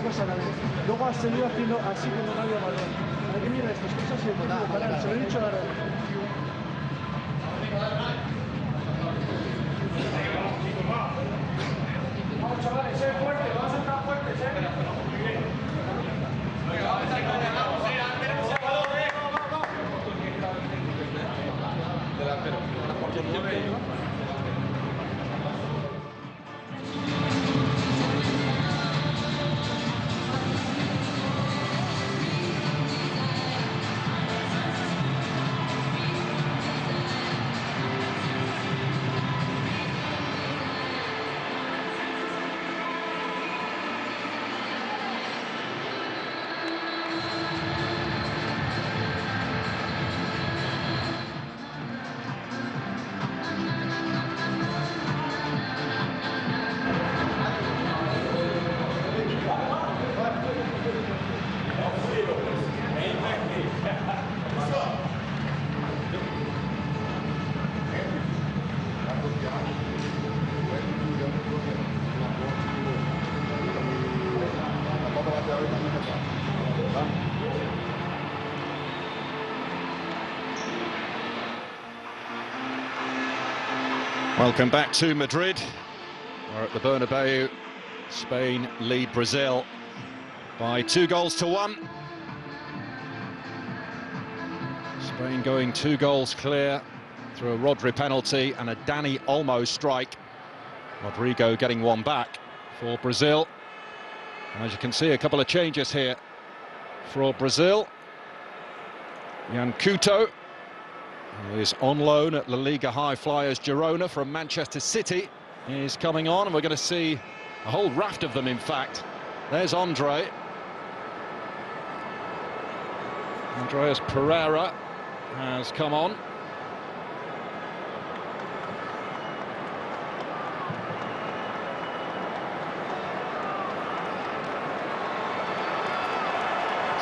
cosa a la vez. Luego has seguido haciendo así cuando no había balón. Hay que mirar estas cosas y el partido, se lo he dicho a la red. Vamos, chavales, fuerte, vamos a estar fuertes, Delantero. Welcome back to Madrid. We're at the Bernabeu. Spain lead Brazil by 2-1. Spain going 2 goals clear through a Rodri penalty and a Dani Olmo strike. Rodrigo getting one back for Brazil. As you can see, a couple of changes here for Brazil. Yan Couto, who is on loan at La Liga High Flyers Girona from Manchester City, is coming on, and we're going to see a whole raft of them, in fact. There's Andreas Pereira has come on.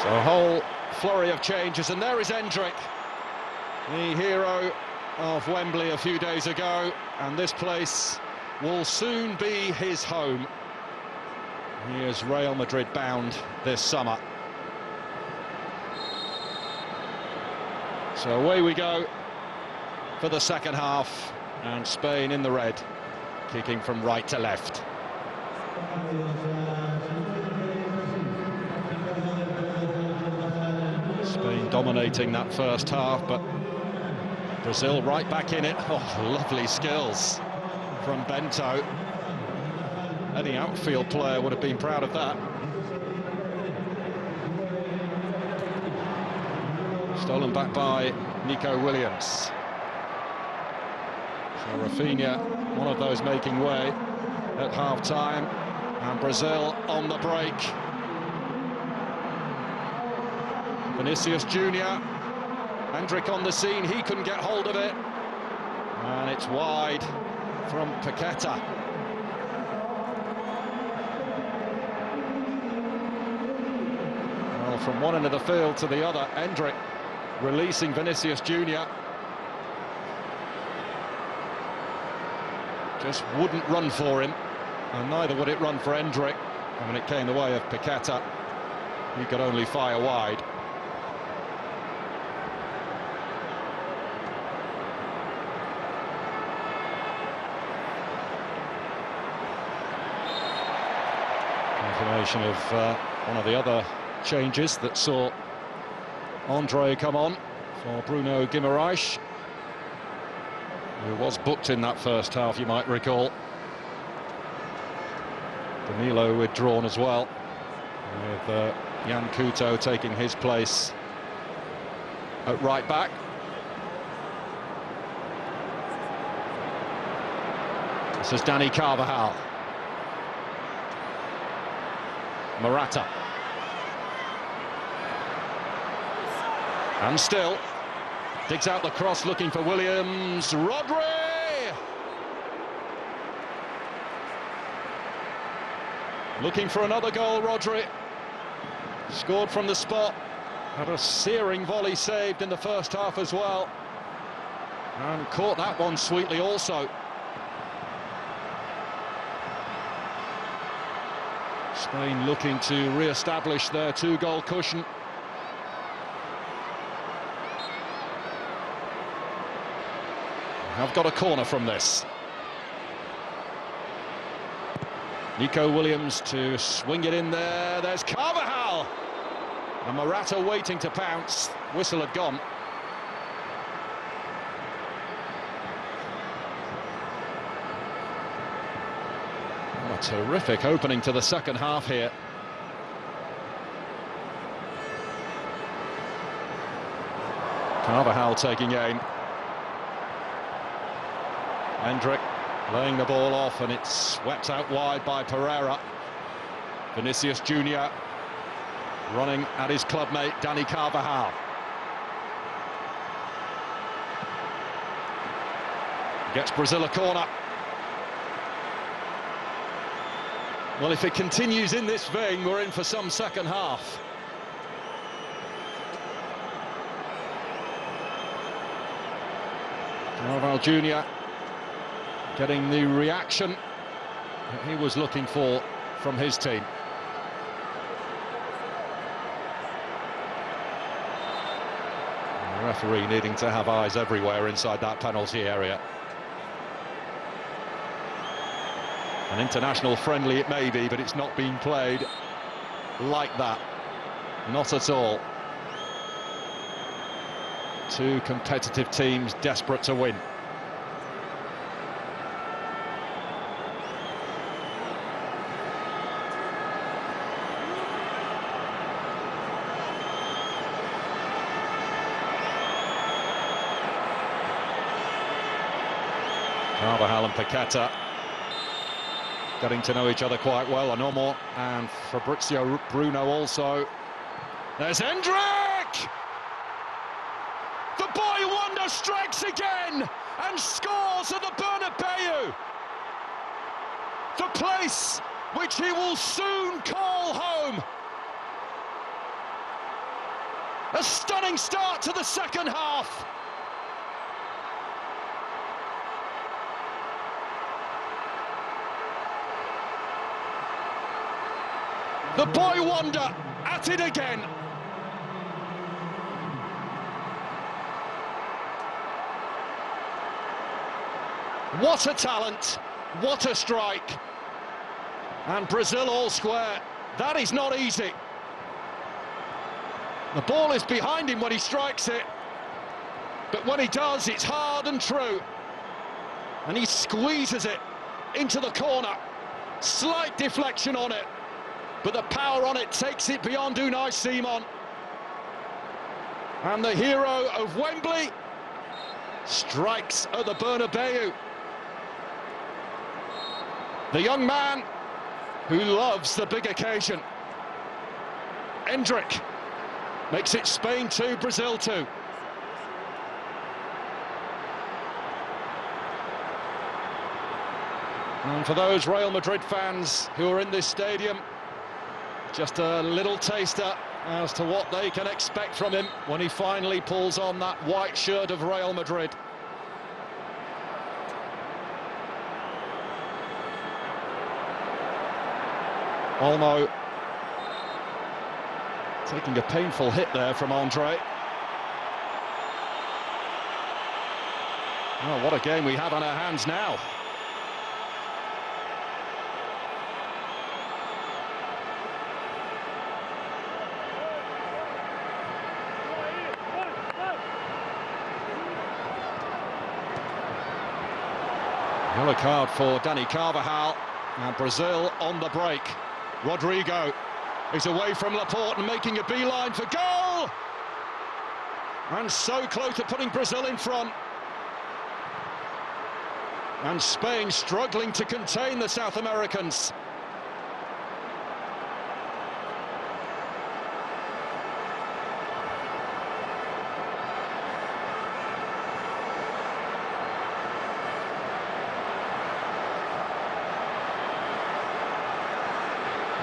So a whole flurry of changes, and there is Endrick, the hero of Wembley a few days ago, and this place will soon be his home. He is Real Madrid bound this summer. So away we go for the second half, and Spain in the red, kicking from right to left. Spain dominating that first half, but Brazil right back in it. Oh, lovely skills from Bento. Any outfield player would have been proud of that. Stolen back by Nico Williams. So Rafinha, one of those making way at half-time, and Brazil on the break. Vinicius Junior, Endrick on the scene, he couldn't get hold of it, and it's wide from Paqueta. Well, from one end of the field to the other, Endrick releasing Vinicius Junior. Just wouldn't run for him, and neither would it run for Endrick. And when it came the way of Paqueta, he could only fire wide. Confirmation of one of the other changes that saw Andre come on for Bruno Guimaraes, who was booked in that first half, you might recall. Danilo withdrawn as well, with Yan Couto taking his place at right back. This is Dani Carvajal. Morata. And still, digs out the cross looking for Williams. Rodri! Looking for another goal, Rodri. Scored from the spot. Had a searing volley saved in the first half as well. And caught that one sweetly also. Spain looking to re-establish their 2-goal cushion. Have got a corner from this. Nico Williams to swing it in there. There's Carvajal. And Morata waiting to pounce. Whistle had gone. Oh, a terrific opening to the second half here. Carvajal taking aim. Endrick laying the ball off, and it's swept out wide by Pereira. Vinicius Junior running at his clubmate Dani Carvajal. Gets Brazil a corner. Well, if it continues in this vein, we're in for some second half. Carvajal Junior getting the reaction that he was looking for from his team. And the referee needing to have eyes everywhere inside that penalty area. An international friendly it may be, but it's not being played like that. Not at all. Two competitive teams desperate to win. Carvajal and Paqueta getting to know each other quite well. Anomo and Fabrizio Bruno also. There's Endrick! The boy wonder strikes again and scores at the Bernabeu. The place which he will soon call home. A stunning start to the second half. The boy wonder at it again. What a talent, what a strike. And Brazil all square. That is not easy. The ball is behind him when he strikes it, but when he does, it's hard and true. And he squeezes it into the corner. Slight deflection on it, but the power on it takes it beyond Unai Simon. And the hero of Wembley strikes at the Bernabeu. The young man who loves the big occasion. Endrick makes it Spain 2, Brazil 2. And for those Real Madrid fans who are in this stadium, just a little taster as to what they can expect from him when he finally pulls on that white shirt of Real Madrid. Olmo taking a painful hit there from Andre. Oh, what a game we have on our hands now. Yellow card for Dani Carvajal, and Brazil on the break. Rodrigo is away from Laporte and making a beeline for goal! And so close to putting Brazil in front. And Spain struggling to contain the South Americans.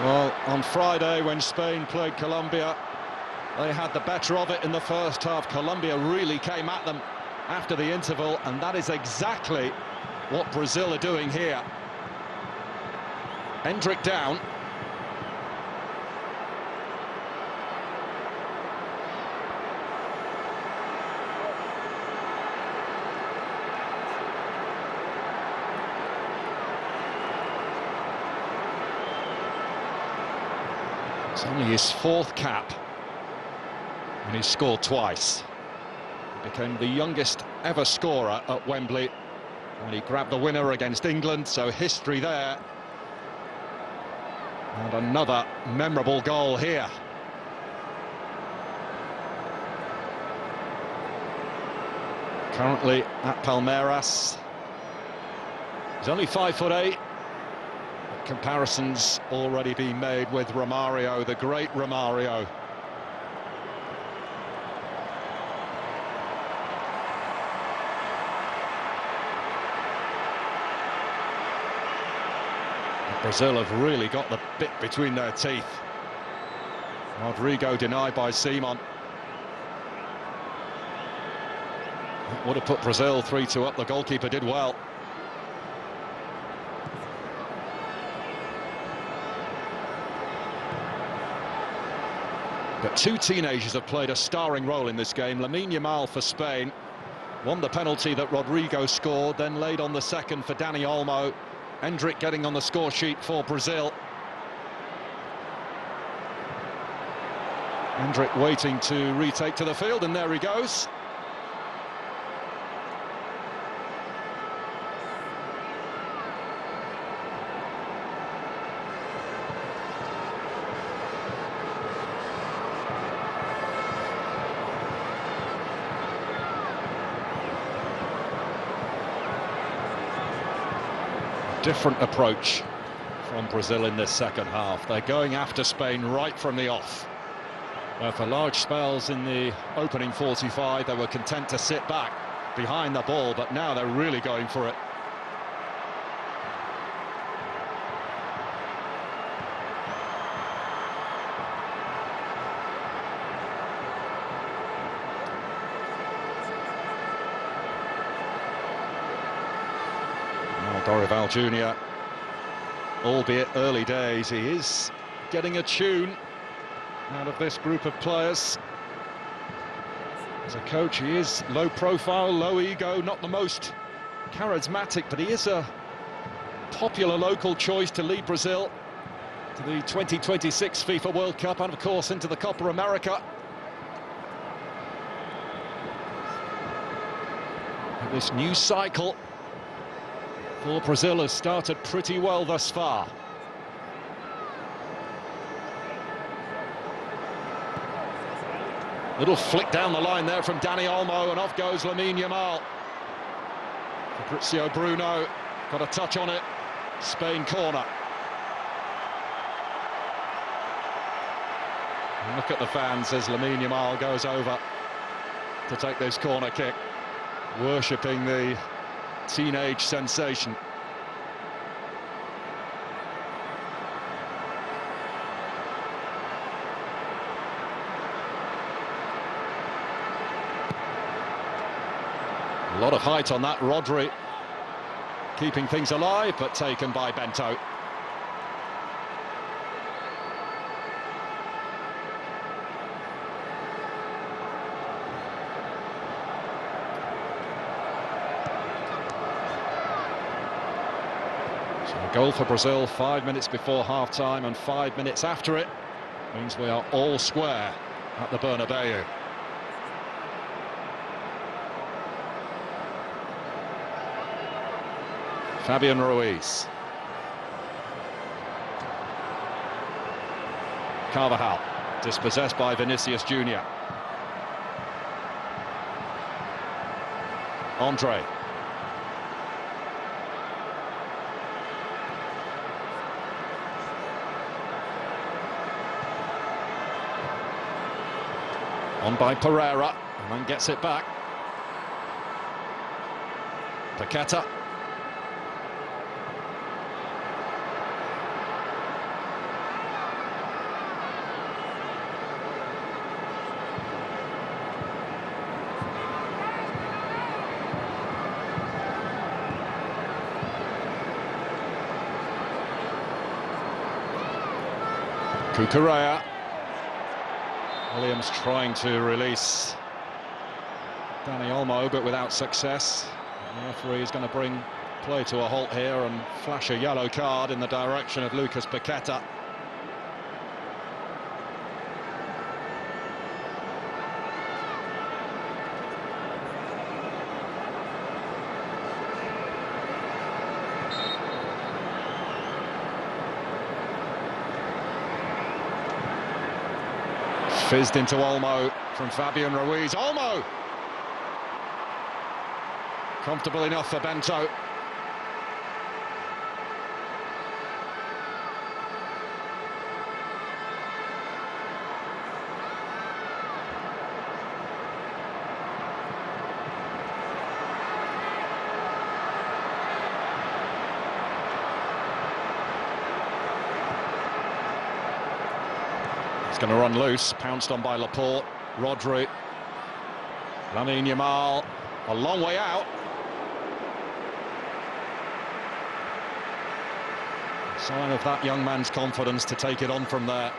Well, on Friday when Spain played Colombia, they had the better of it in the first half. Colombia really came at them after the interval, and that is exactly what Brazil are doing here. Endrick down. It's only his fourth cap, and he's scored twice. He became the youngest ever scorer at Wembley when he grabbed the winner against England, so history there. And another memorable goal here. Currently at Palmeiras. He's only 5'8". Comparisons already being made with Romario, the great Romario. Brazil have really got the bit between their teeth. Rodrigo denied by Simon. That would have put Brazil 3-2 up. The goalkeeper did well. But two teenagers have played a starring role in this game. Lamine Yamal for Spain won the penalty that Rodrigo scored, then laid on the second for Dani Olmo. Endrick getting on the score sheet for Brazil. Endrick waiting to retake to the field, and there he goes. Different approach from Brazil in this second half. They're going after Spain right from the off. For large spells in the opening 45, they were content to sit back behind the ball, but now they're really going for it. Dorival Jr., albeit early days, he is getting a tune out of this group of players. As a coach, he is low profile, low ego, not the most charismatic, but he is a popular local choice to lead Brazil to the 2026 FIFA World Cup and, of course, into the Copa America. And this new cycle for Brazil has started pretty well thus far. Little flick down the line there from Dani Olmo, and off goes Lamine Yamal. Fabrizio Bruno got a touch on it. Spain corner. And look at the fans as Lamine Yamal goes over to take this corner kick, worshipping the teenage sensation. A lot of height on that. Rodri keeping things alive, but taken by Bento. A goal for Brazil 5 minutes before half-time, and 5 minutes after it means we are all square at the Bernabeu. Fabian Ruiz. Carvajal, dispossessed by Vinicius Junior. Andre. On by Pereira, and then gets it back. Paqueta. Cucurella. Williams trying to release Dani Olmo, but without success. The referee is going to bring play to a halt here and flash a yellow card in the direction of Lucas Paqueta. Fizzed into Olmo from Fabian Ruiz. Olmo! Comfortable enough for Bento. It's going to run loose, pounced on by Laporte. Rodri. Lamine Yamal, a long way out. Sign of that young man's confidence to take it on from there.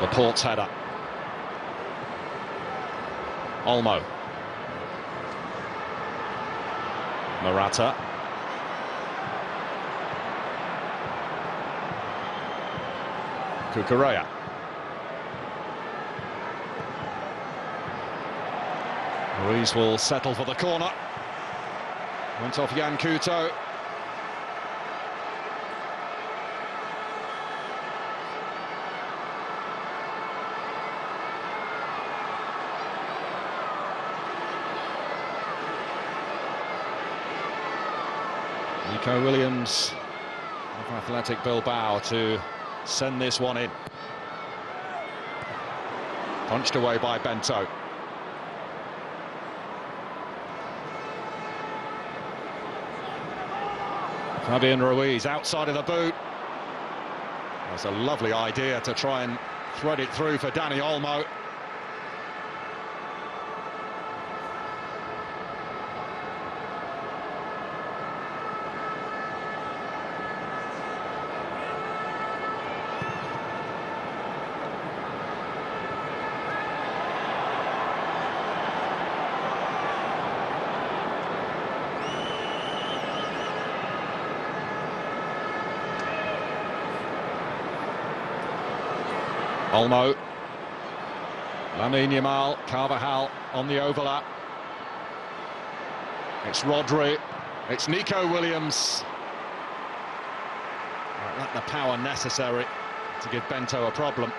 Laporte's header. Olmo. Morata. Cucurella. Ruiz will settle for the corner. Went off Yan Couto. Nico Williams of Athletic Bilbao to send this one in. Punched away by Bento. Fabian Ruiz outside of the boot. That's a lovely idea to try and thread it through for Dani Olmo. Olmo, Lamine Yamal, Carvajal on the overlap. It's Rodri, it's Nico Williams. Not the power necessary to give Bento a problem.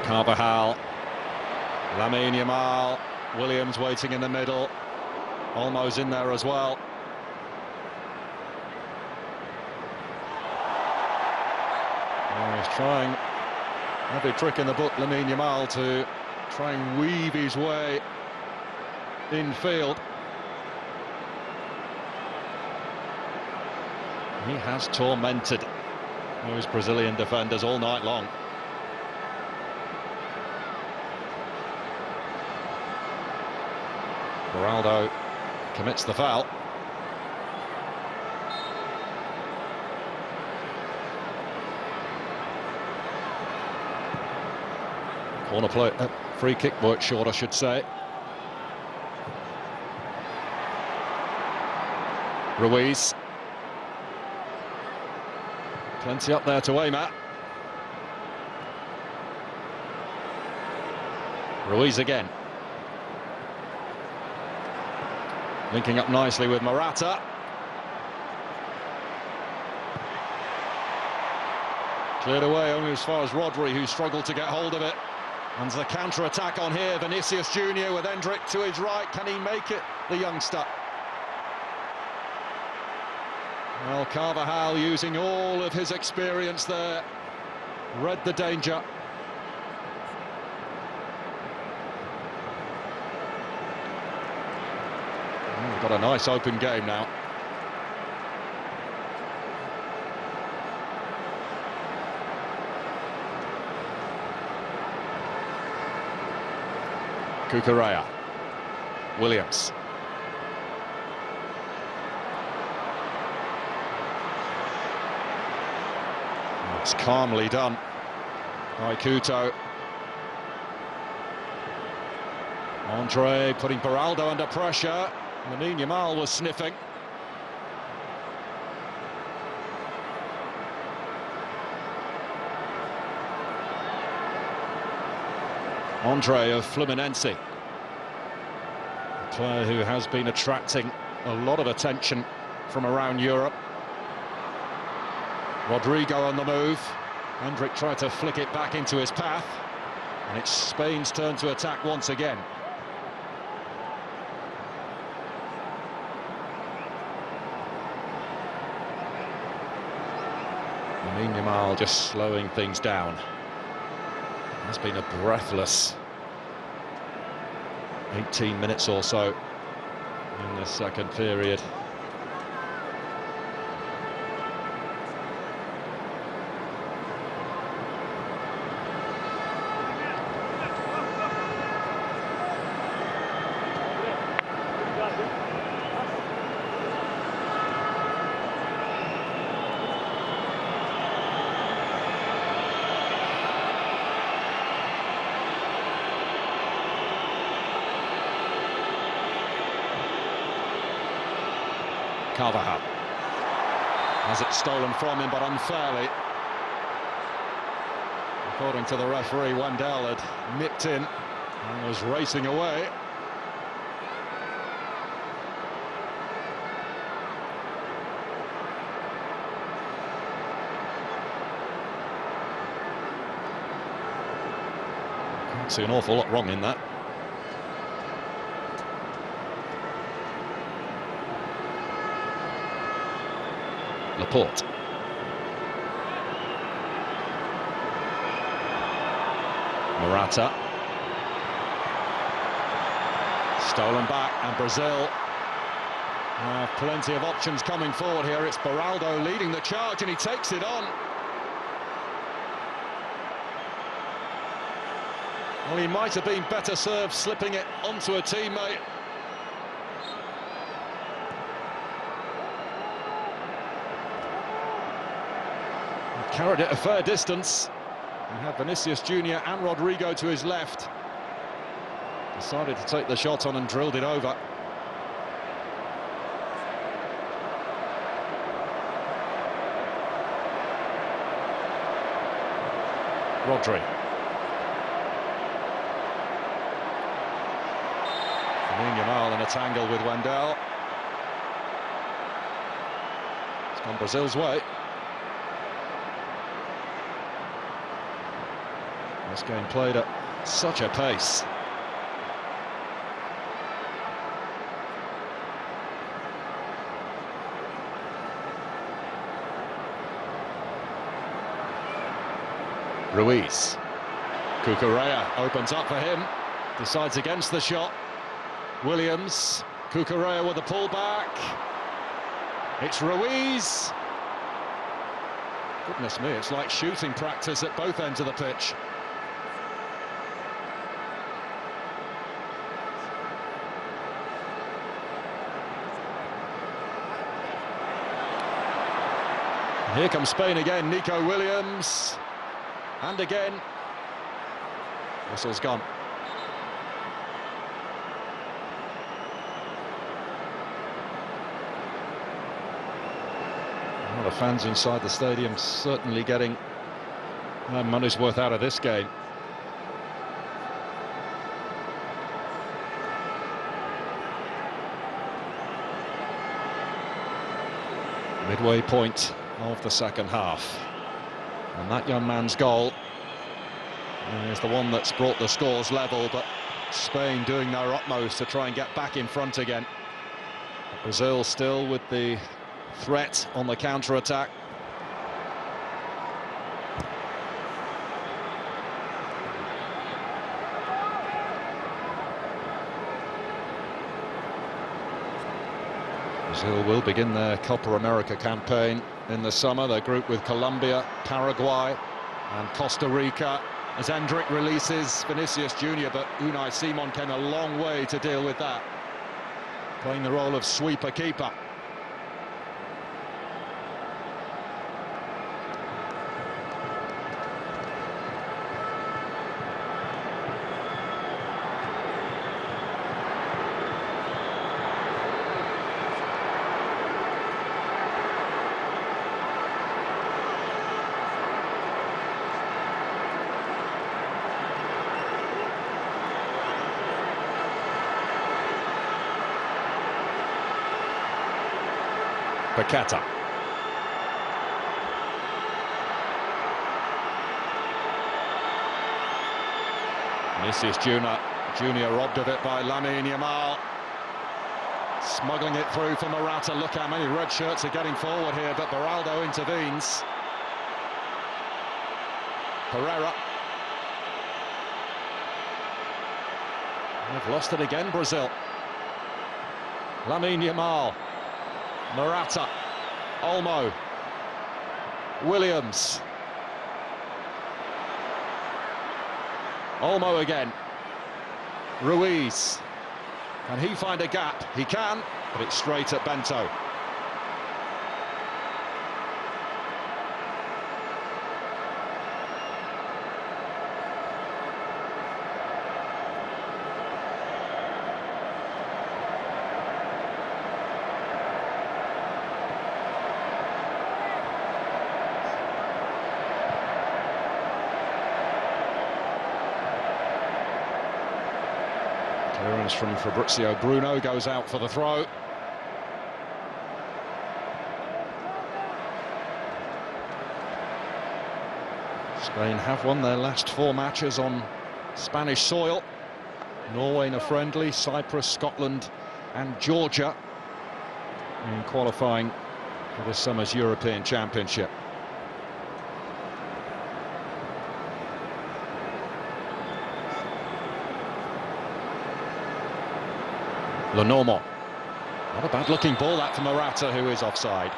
Carvajal, Lamine Yamal, Williams waiting in the middle, Olmo's in there as well. He's trying every trick in the book, Lamine Yamal, to try and weave his way infield. He has tormented those Brazilian defenders all night long. Ronaldo commits the foul. Corner play, free kick worked short, I should say. Ruiz. Plenty up there to aim at. Ruiz again. Linking up nicely with Morata. Cleared away only as far as Rodri, who struggled to get hold of it. And the counter-attack on here, Vinicius Junior with Endrick to his right. Can he make it, the youngster? Well, Carvajal using all of his experience there. Read the danger. We've got a nice open game now. Cucurella. Williams. It's calmly done by Couto. Andre putting Beraldo under pressure. Lamine Yamal was sniffing. Andre of Fluminense, a player who has been attracting a lot of attention from around Europe. Rodrigo on the move. Hendrick tried to flick it back into his path, and it's Spain's turn to attack once again. Lamine Yamal just slowing things down. It's been a breathless 18 minutes or so in the second period. Carvajal has it stolen from him, but unfairly. According to the referee, Wendell had nipped in and was racing away. Can't see an awful lot wrong in that. Laporte. Morata. Stolen back, and Brazil have plenty of options coming forward here. It's Beraldo leading the charge, and he takes it on. Well, he might have been better served slipping it onto a teammate. Carried it a fair distance. He had Vinicius Junior and Rodrigo to his left. Decided to take the shot on and drilled it over. Rodri. Lamine Yamal in a tangle with Wendell. It's gone Brazil's way. This game played at such a pace. Ruiz. Cucurella opens up for him. Decides against the shot. Williams. Cucurella with the pullback. It's Ruiz. Goodness me, it's like shooting practice at both ends of the pitch. Here comes Spain again, Nico Williams, and again, whistle's gone. Well, the fans inside the stadium certainly getting their money's worth out of this game. Midway point of the second half, and that young man's goal is the one that's brought the scores level, but Spain doing their utmost to try and get back in front again. Brazil still with the threat on the counter-attack. Brazil will begin their Copa America campaign in the summer. Their group with Colombia, Paraguay and Costa Rica. As Hendrick releases Vinicius Junior, but Unai Simon came a long way to deal with that, playing the role of sweeper-keeper. Paqueta. Vinicius Junior robbed of it by Lamine Yamal. Smuggling it through for Morata. Look how many red shirts are getting forward here, but Beraldo intervenes. Pereira. They've lost it again, Brazil. Lamine Yamal. Morata. Olmo. Williams. Olmo again. Ruiz. Can he find a gap? He can, but it's straight at Bento. Clearance from Fabrizio Bruno goes out for the throw. Spain have won their last 4 matches on Spanish soil. Norway in a friendly, Cyprus, Scotland and Georgia in qualifying for this summer's European Championship. Lenormand. Not a bad-looking ball, that, for Morata, who is offside.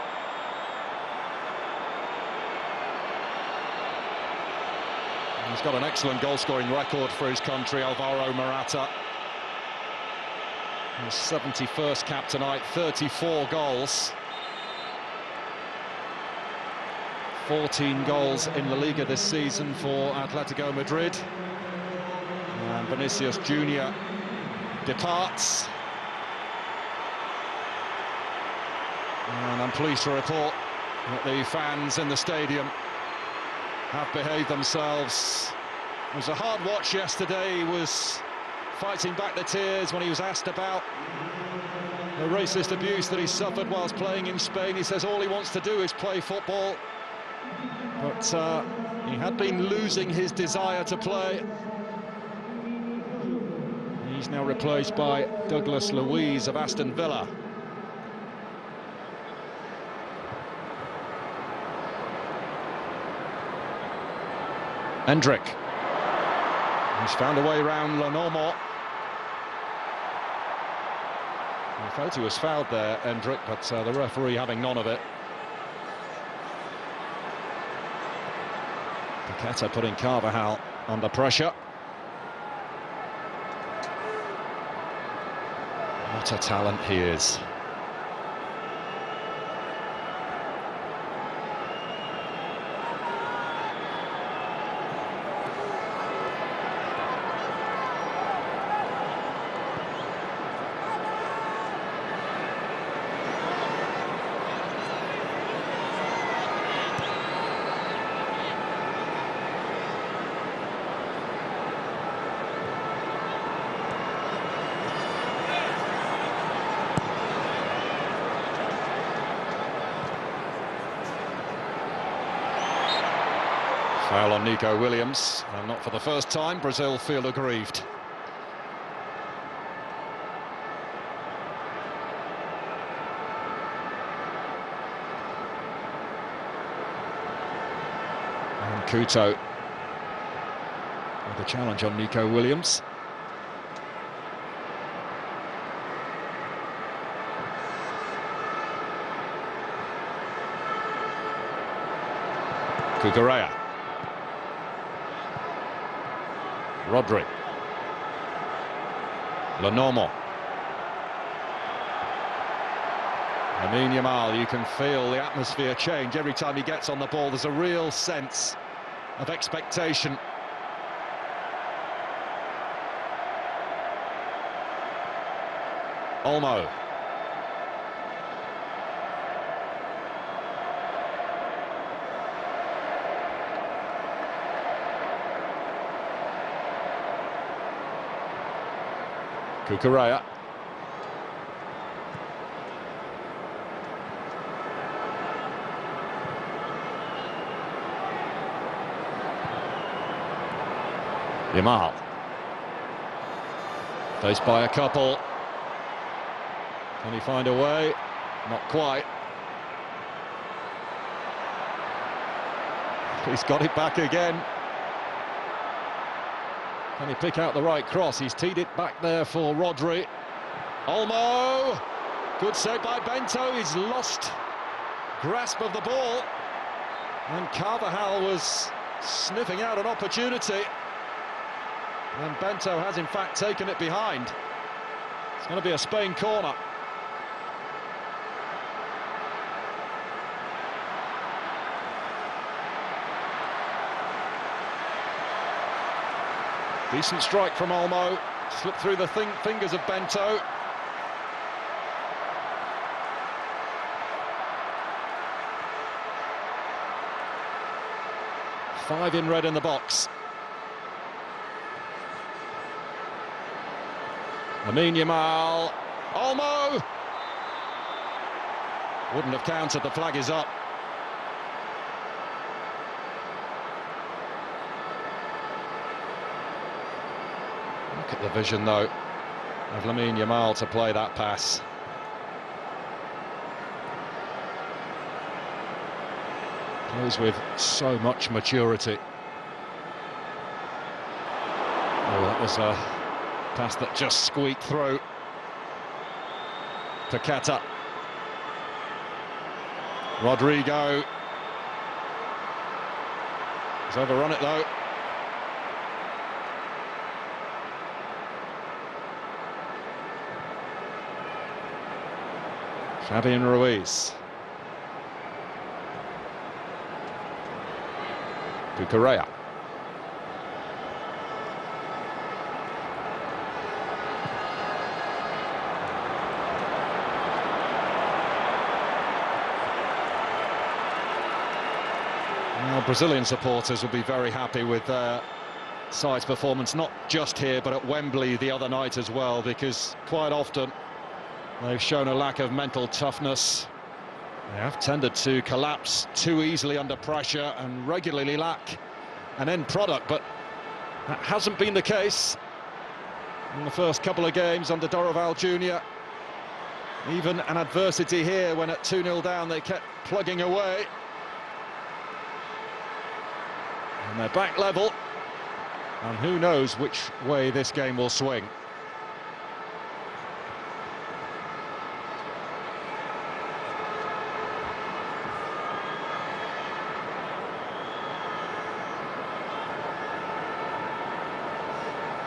He's got an excellent goal-scoring record for his country, Alvaro Morata. His 71st cap tonight, 34 goals. 14 goals in La Liga this season for Atletico Madrid. And Vinicius Junior departs. And I'm pleased to report that the fans in the stadium have behaved themselves. It was a hard watch yesterday. He was fighting back the tears when he was asked about the racist abuse that he suffered whilst playing in Spain. He says all he wants to do is play football. But he had been losing his desire to play. He's now replaced by Douglas Luiz of Aston Villa. Endrick. He's found a way around Lenormand. He felt he was fouled there, Endrick, but the referee having none of it. Paqueta putting Carvajal under pressure. What a talent he is. Foul on Nico Williams, and not for the first time. Brazil feel aggrieved. And Couto with a challenge on Nico Williams. Cucurella. Rodri. Lenormand. Lamine Yamal, you can feel the atmosphere change every time he gets on the ball. There's a real sense of expectation. Olmo. Cucurella. Yamal. Faced by a couple. Can he find a way? Not quite. He's got it back again. Can he pick out the right cross? He's teed it back there for Rodri. Olmo. Good save by Bento. He's lost grasp of the ball. And Carvajal was sniffing out an opportunity. And Bento has in fact taken it behind. It's going to be a Spain corner. Decent strike from Olmo, slipped through the fingers of Bento. Five in red in the box. Lamine Yamal, Olmo! Wouldn't have counted, the flag is up. Look at the vision, though, of Lamine Yamal to play that pass. Plays with so much maturity. Oh, that was a pass that just squeaked through. Paqueta. Rodrigo. He's overrun it, though. Fabian Ruiz. Cucurella. Now, Brazilian supporters will be very happy with their side's performance, not just here but at Wembley the other night as well, because quite often they've shown a lack of mental toughness. They have tended to collapse too easily under pressure and regularly lack an end product, but that hasn't been the case in the first couple of games under Dorival Jr. Even an adversity here when at 2-0 down they kept plugging away. And they're back level, and who knows which way this game will swing.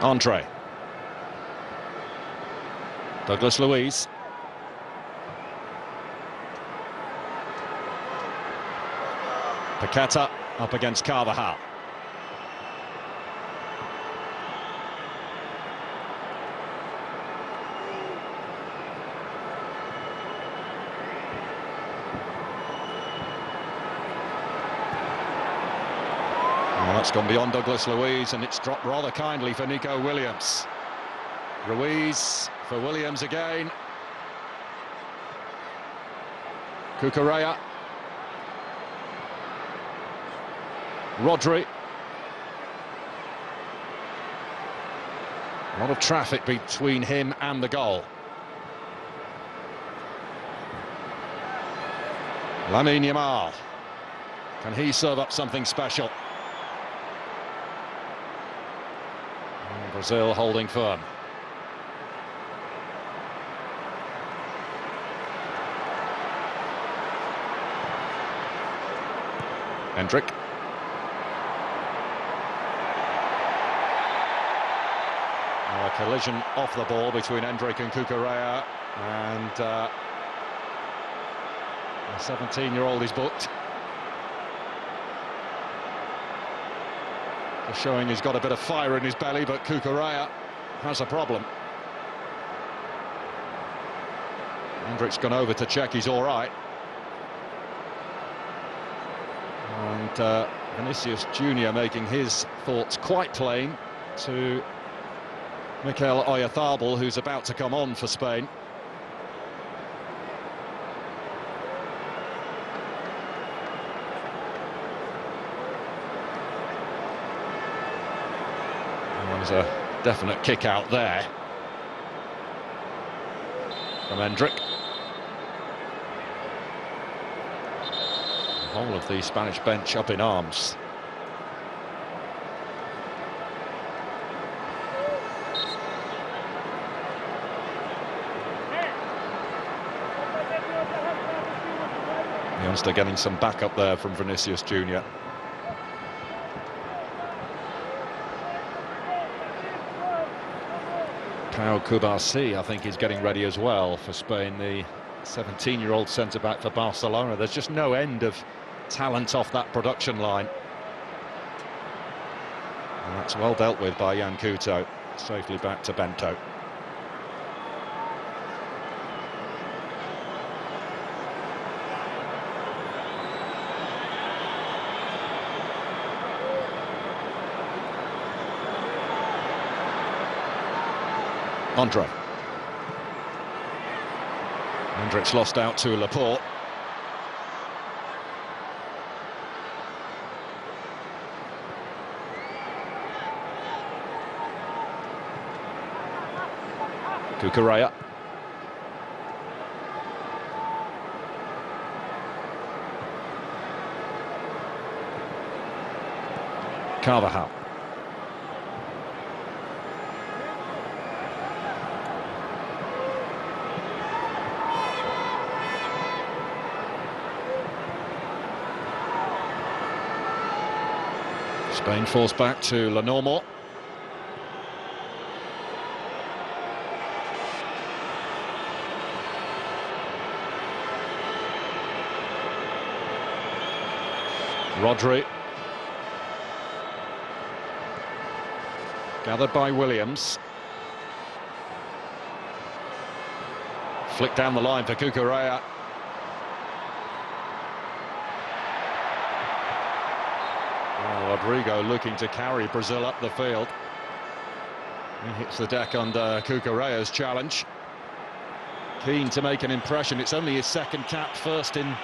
Andre. Douglas Luiz. Paqueta up against Carvajal. That's gone beyond Douglas Luiz, and it's dropped rather kindly for Nico Williams. Ruiz for Williams again. Cucurella. Rodri. A lot of traffic between him and the goal. Lamine Yamal. Can he serve up something special? Brazil holding firm. Hendrick. A collision off the ball between Hendrick and Cucurella, and a 17-year-old is booked. Just showing he's got a bit of fire in his belly, but Cucurella has a problem. Hendrick's gone over to check he's all right. And Vinicius Junior making his thoughts quite plain to Mikel Oyarzabal, who's about to come on for Spain. There's a definite kick out there from Endrick. The whole of the Spanish bench up in arms. The youngster getting some backup there from Vinicius Junior. Pau Cubarsí, I think, is getting ready as well for Spain, the 17-year-old centre-back for Barcelona. There's just no end of talent off that production line. And that's well dealt with by Yan Couto. Safely back to Bento. Andre. Hendricks lost out to Laporte. Cucurella. Carvajal. Spain forced back to Lenormand. Rodri. Gathered by Williams. Flick down the line for Cucurella. Rodrigo looking to carry Brazil up the field. He hits the deck under Cucurella's challenge. Keen to make an impression. It's only his second cap, first in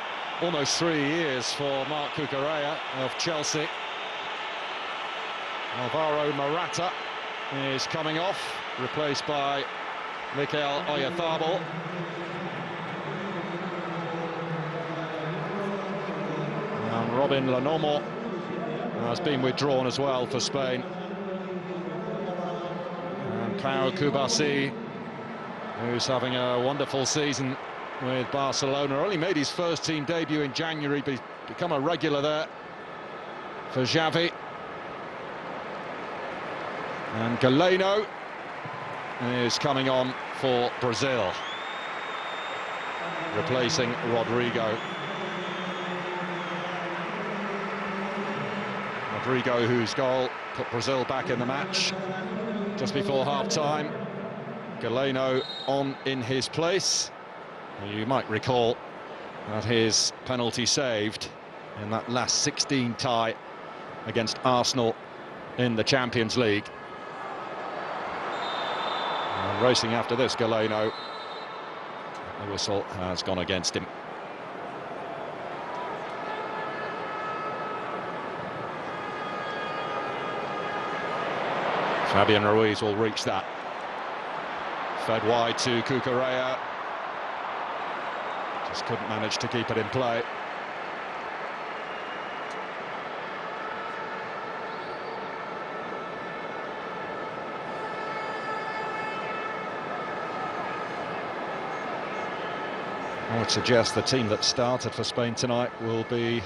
almost 3 years for Marc Cucurella of Chelsea. Alvaro Morata is coming off, replaced by Mikel Oyarzabal. And Robin Lenormand has been withdrawn as well for Spain. And Pau Cubarsí, who's having a wonderful season with Barcelona, only made his first team debut in January, but become a regular there for Xavi. And Galeno is coming on for Brazil, replacing Rodrigo. Rodrigo, whose goal put Brazil back in the match just before half-time. Galeno on in his place. You might recall that his penalty saved in that last 16 tie against Arsenal in the Champions League. And racing after this, Galeno. The whistle has gone against him. Fabian Ruiz will reach that. Fed wide to Cucurella. Just couldn't manage to keep it in play. I would suggest the team that started for Spain tonight will be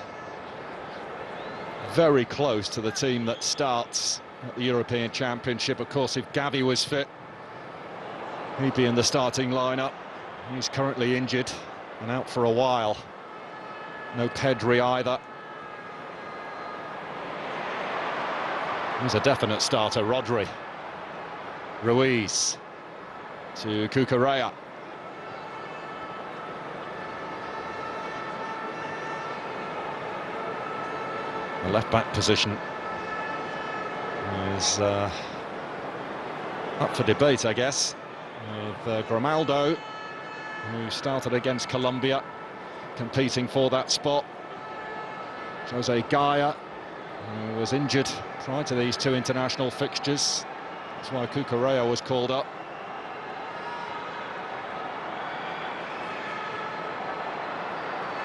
very close to the team that starts at the European Championship. Of course, if Gavi was fit, he'd be in the starting lineup. He's currently injured and out for a while. No Pedri either. He's a definite starter, Rodri. Ruiz to Cucurella. The left-back position is up for debate, I guess, with Grimaldo, who started against Colombia, competing for that spot. Jose Gaya, who was injured prior to these two international fixtures. That's why Cucurella was called up.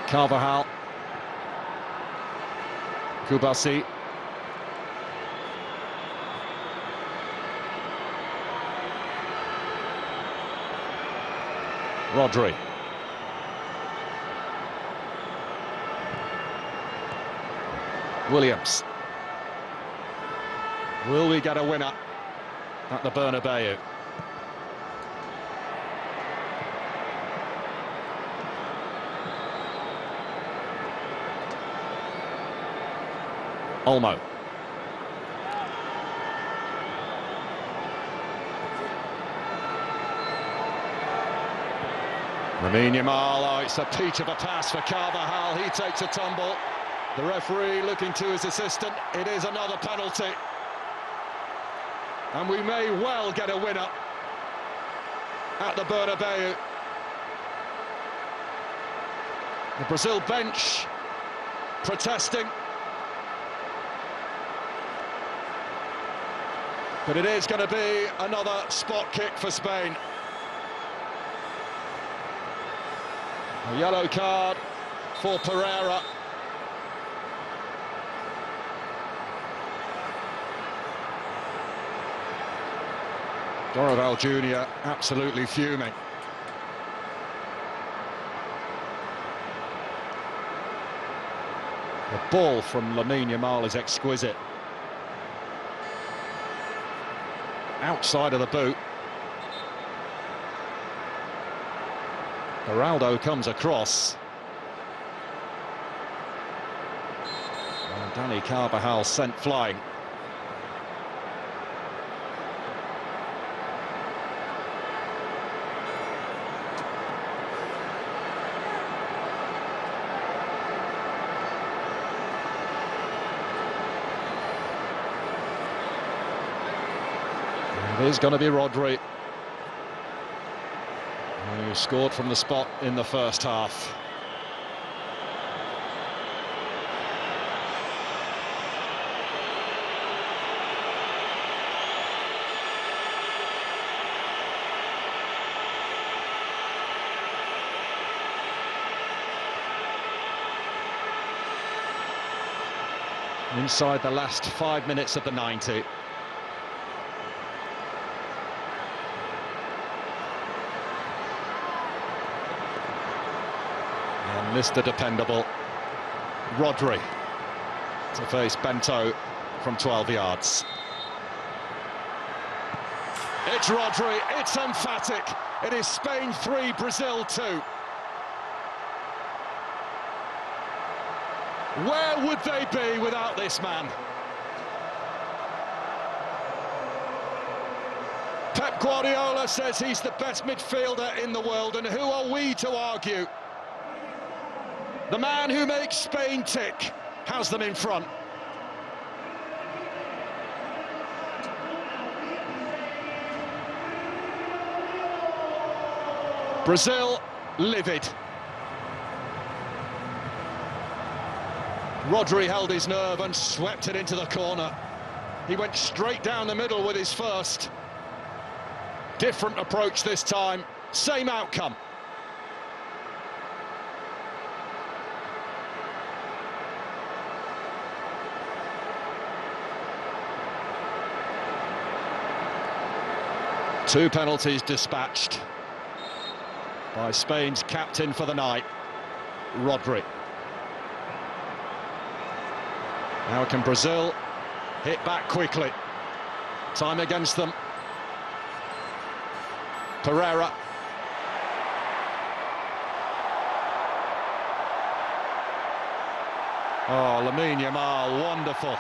Carvajal. Kubasi. Rodri. Williams. Will we get a winner at the Bernabeu? Olmo. Lamine Yamal, oh, it's a peach of a pass for Carvajal, he takes a tumble. The referee looking to his assistant, it is another penalty. And we may well get a winner at the Bernabeu. The Brazil bench protesting. But it is going to be another spot kick for Spain. A yellow card for Pereira. Dorival Jr. absolutely fuming. The ball from Lamine Yamal is exquisite. Outside of the boot. Geraldo comes across. And Dani Carvajal sent flying. It is going to be Rodri, who scored from the spot in the first half. Inside the last 5 minutes of the 90. Mr. Dependable, Rodri, to face Bento from 12 yards. It's Rodri, it's emphatic. It is Spain 3, Brazil 2. Where would they be without this man? Pep Guardiola says he's the best midfielder in the world, and who are we to argue? The man who makes Spain tick has them in front. Brazil livid. Rodri held his nerve and swept it into the corner. He went straight down the middle with his first. Different approach this time, same outcome. Two penalties dispatched by Spain's captain for the night, Rodri. Now can Brazil hit back quickly? Time against them. Pereira. Oh, Lamine Yamal, wonderful.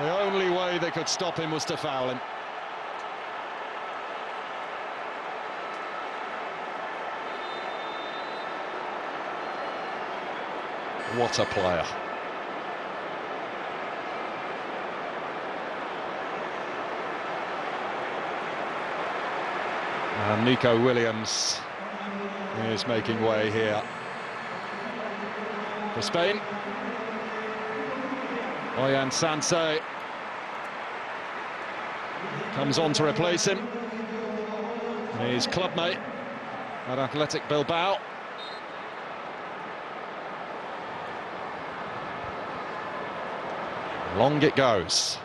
The only way they could stop him was to foul him. What a player. And Nico Williams is making way here for Spain. Ollán Sánchez. comes on to replace him. His clubmate at Athletic Bilbao. Long it goes.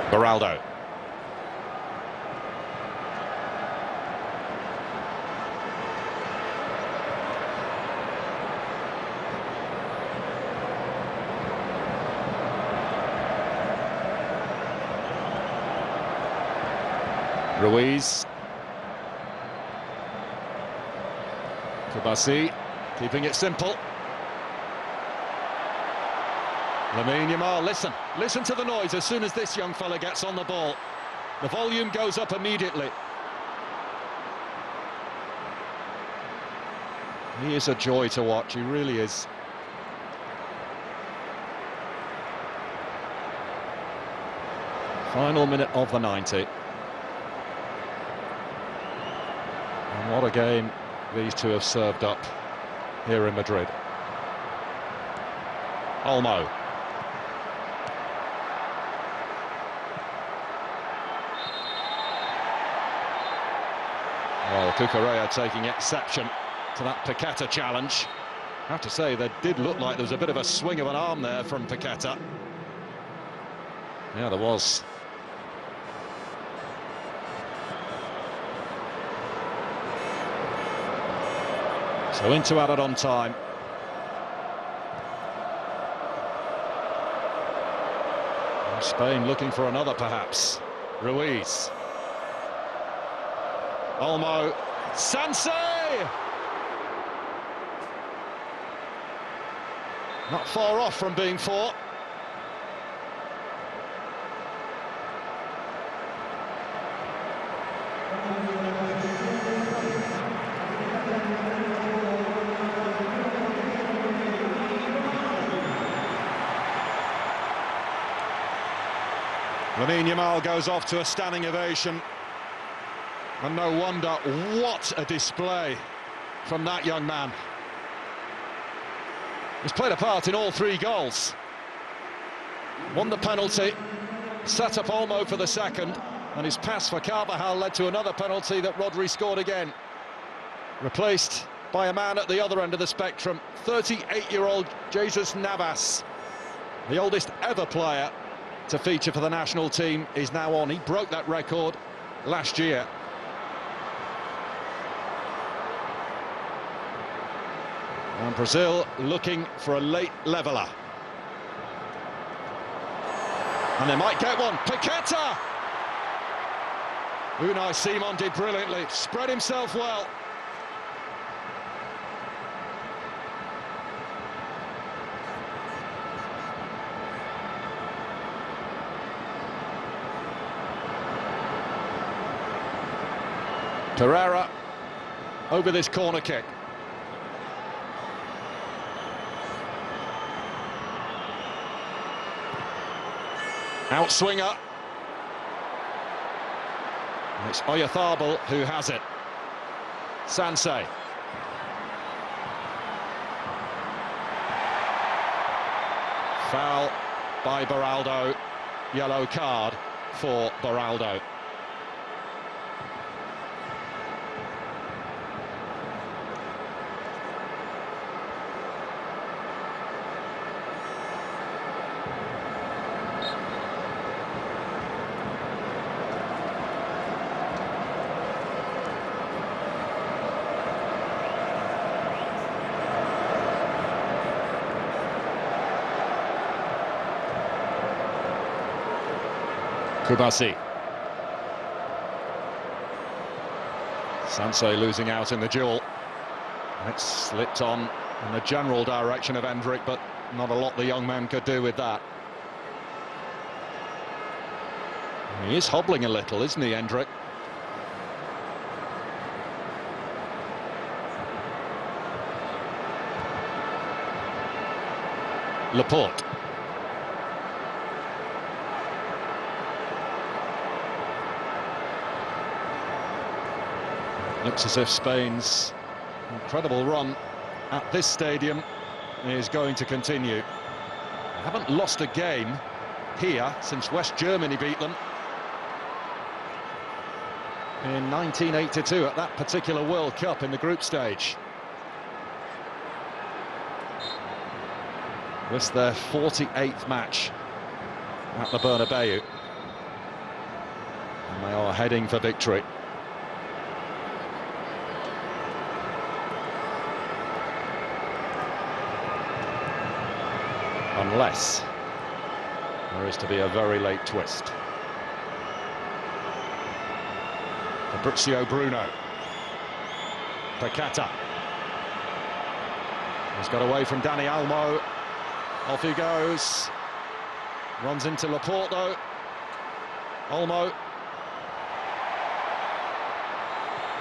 Beraldo. Ruiz. Kubasi keeping it simple. Lamine Yamal, listen to the noise as soon as this young fella gets on the ball. The volume goes up immediately. He is a joy to watch, he really is. Final minute of the 90. And what a game these two have served up here in Madrid. Olmo. Well, Cucurella taking exception to that Paqueta challenge. I have to say, there did look like there was a bit of a swing of an arm there from Paqueta. Yeah, there was. So into added on time. And Spain looking for another, perhaps. Ruiz. Olmo. Sansé! Not far off from being fought. Lamine Yamal goes off to a standing ovation. And no wonder, what a display from that young man. He's played a part in all three goals. Won the penalty, set up Olmo for the second, and his pass for Carvajal led to another penalty that Rodri scored again. Replaced by a man at the other end of the spectrum, 38-year-old Jesus Navas. The oldest ever player to feature for the national team is now on. He broke that record last year. And Brazil looking for a late leveller. And they might get one. Paqueta! Unai Simon did brilliantly, spread himself well. Pereira over this corner kick. Outswinger. And it's Oyarzabal who has it. Sansé. Foul by Beraldo. Yellow card for Beraldo. Kubasi. Sansé losing out in the duel. And it slipped on in the general direction of Endrick, but not a lot the young man could do with that. He is hobbling a little, isn't he, Endrick? Laporte. Looks as if Spain's incredible run at this stadium is going to continue. They haven't lost a game here since West Germany beat them in 1982 at that particular World Cup in the group stage. This their 48th match at the Bernabeu, and they are heading for victory. Unless there is to be a very late twist. Fabrizio Bruno. Paqueta. He's got away from Dani Olmo. Off he goes. Runs into Laporte though. Olmo.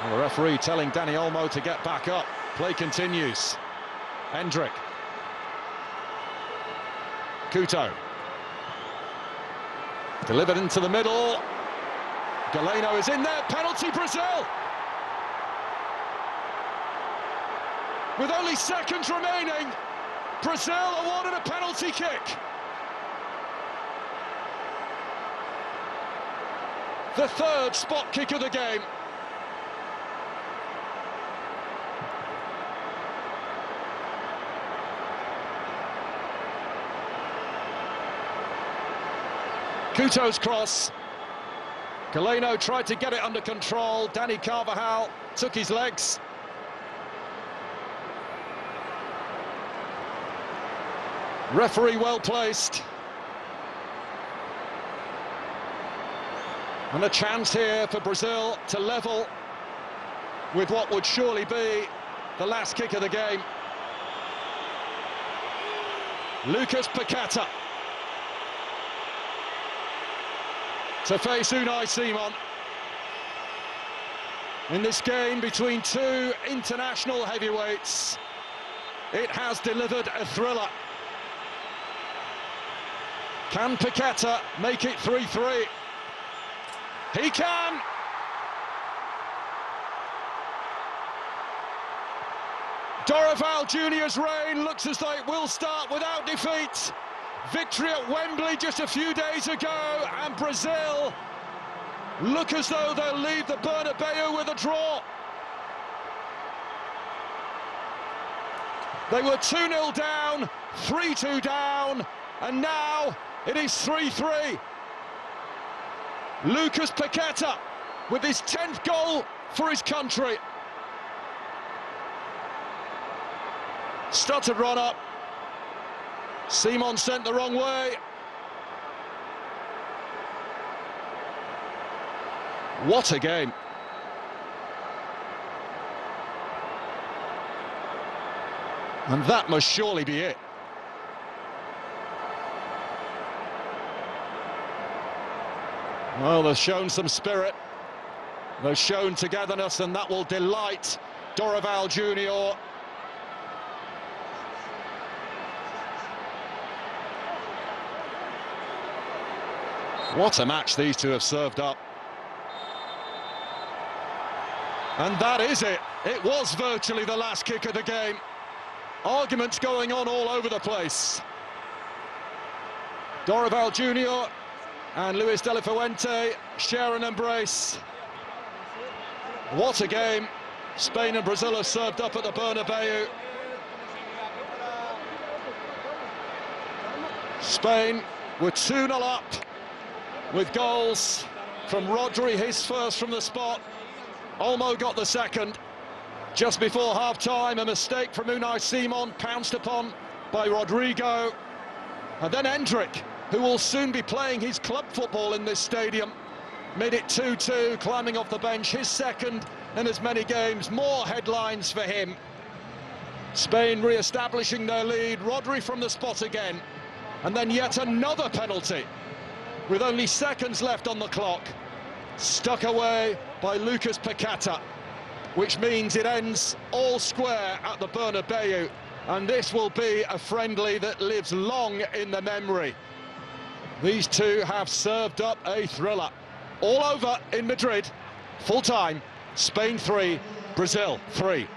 And the referee telling Dani Olmo to get back up. Play continues. Endrick. Couto. Delivered into the middle. Galeno is in there. Penalty, Brazil! With only seconds remaining, Brazil awarded a penalty kick. The third spot kick of the game. Couto's cross. Galeno tried to get it under control. Dani Carvajal took his legs. Referee well placed. And a chance here for Brazil to level with what would surely be the last kick of the game. Lucas Paqueta to face Unai Simon in this game between two international heavyweights. It has delivered a thriller. Can Paqueta make it 3-3? He can! Dorival Junior's reign looks as though it will start without defeat. Victory at Wembley just a few days ago, and Brazil look as though they'll leave the Bernabeu with a draw. They were 2-0 down, 3-2 down, and now it is 3-3. Lucas Paqueta with his 10th goal for his country. Stuttered run up. Simon sent the wrong way. What a game. And that must surely be it. Well, they've shown some spirit. They've shown togetherness, and that will delight Dorival Junior. What a match these two have served up. And that is it. It was virtually the last kick of the game. Arguments going on all over the place. Dorival Junior and Luis de la Fuente share an embrace. What a game. Spain and Brazil have served up at the Bernabeu. Spain were 2-0 up with goals from Rodri, his first from the spot. Olmo got the second. Just before half-time, a mistake from Unai Simon, pounced upon by Rodrigo. And then Endrick, who will soon be playing his club football in this stadium, made it 2-2, climbing off the bench, his second in as many games. More headlines for him. Spain re-establishing their lead. Rodri from the spot again. And then yet another penalty, with only seconds left on the clock. Stuck away by Lucas Paqueta, which means it ends all square at the Bernabeu. And this will be a friendly that lives long in the memory. These two have served up a thriller. All over in Madrid, full time. Spain 3, Brazil 3.